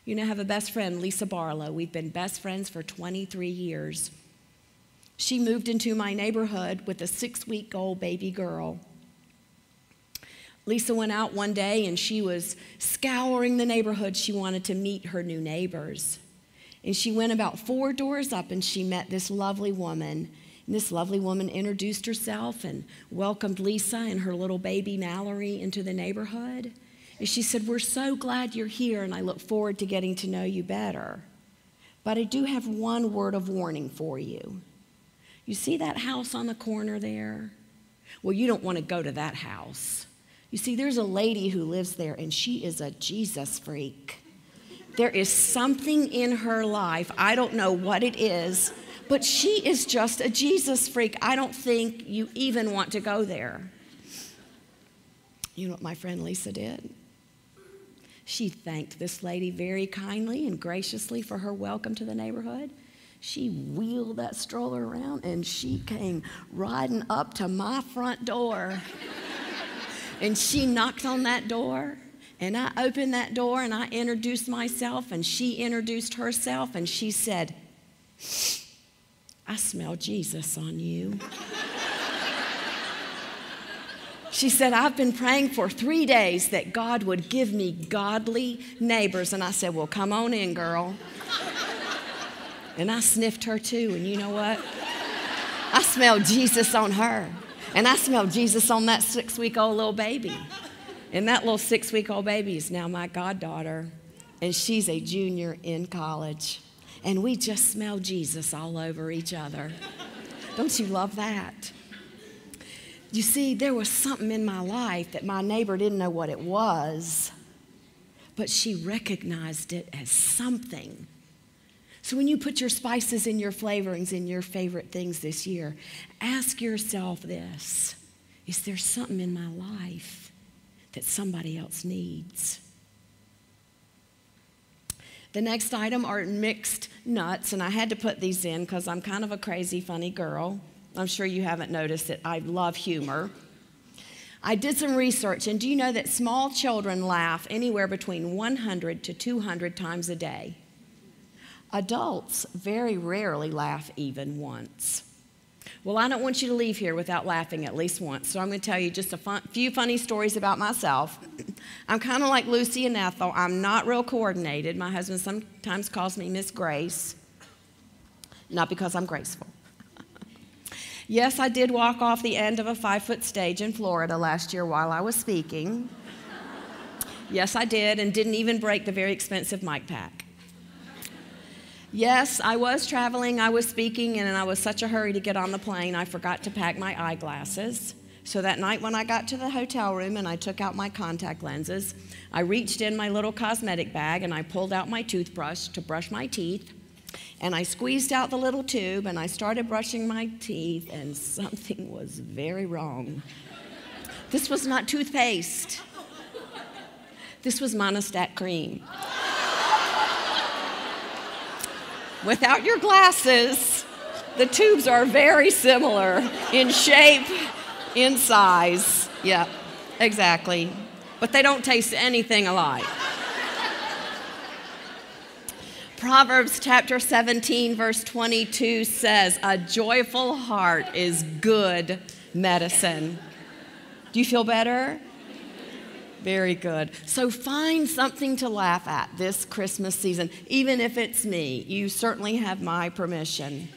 You know, I have a best friend, Lisa Barlow. We've been best friends for 23 years. She moved into my neighborhood with a 6-week-old baby girl. Lisa went out one day and she was scouring the neighborhood. She wanted to meet her new neighbors. And she went about 4 doors up and she met this lovely woman. And this lovely woman introduced herself and welcomed Lisa and her little baby Mallory into the neighborhood. And she said, "We're so glad you're here and I look forward to getting to know you better. But I do have one word of warning for you. You see that house on the corner there? Well, you don't want to go to that house. You see, there's a lady who lives there and she is a Jesus freak. There is something in her life, I don't know what it is, but she is just a Jesus freak. I don't think you even want to go there." You know what my friend Lisa did? She thanked this lady very kindly and graciously for her welcome to the neighborhood. She wheeled that stroller around and she came riding up to my front door. And she knocked on that door. And I opened that door and I introduced myself and she introduced herself and she said, "I smell Jesus on you." She said, "I've been praying for 3 days that God would give me godly neighbors." And I said, "Well, come on in, girl." And I sniffed her too, and you know what? I smelled Jesus on her. And I smelled Jesus on that 6-week-old little baby. And that little 6-week-old baby is now my goddaughter, and she's a junior in college. And we just smell Jesus all over each other. Don't you love that? You see, there was something in my life that my neighbor didn't know what it was, but she recognized it as something. So when you put your spices and your flavorings in your favorite things this year, ask yourself this: is there something in my life that somebody else needs? The next item are mixed nuts, and I had to put these in because I'm kind of a crazy, funny girl. I'm sure you haven't noticed it. I love humor. I did some research, and do you know that small children laugh anywhere between 100 to 200 times a day? Adults very rarely laugh even once. Well, I don't want you to leave here without laughing at least once, so I'm going to tell you just a few funny stories about myself. I'm kind of like Lucy and Ethel. I'm not real coordinated. My husband sometimes calls me Miss Grace, not because I'm graceful. Yes, I did walk off the end of a 5-foot stage in Florida last year while I was speaking. Yes, I did, and didn't even break the very expensive mic pack. Yes, I was traveling, I was speaking, and I was such a hurry to get on the plane, I forgot to pack my eyeglasses. So that night when I got to the hotel room and I took out my contact lenses, I reached in my little cosmetic bag and I pulled out my toothbrush to brush my teeth. And I squeezed out the little tube and I started brushing my teeth, and something was very wrong. This was not toothpaste. This was Monostat cream. Without your glasses, the tubes are very similar in shape, in size. Yeah, exactly. But they don't taste anything alike. Proverbs chapter 17, verse 22 says, "A joyful heart is good medicine." Do you feel better? Very good. So find something to laugh at this Christmas season. Even if it's me, you certainly have my permission.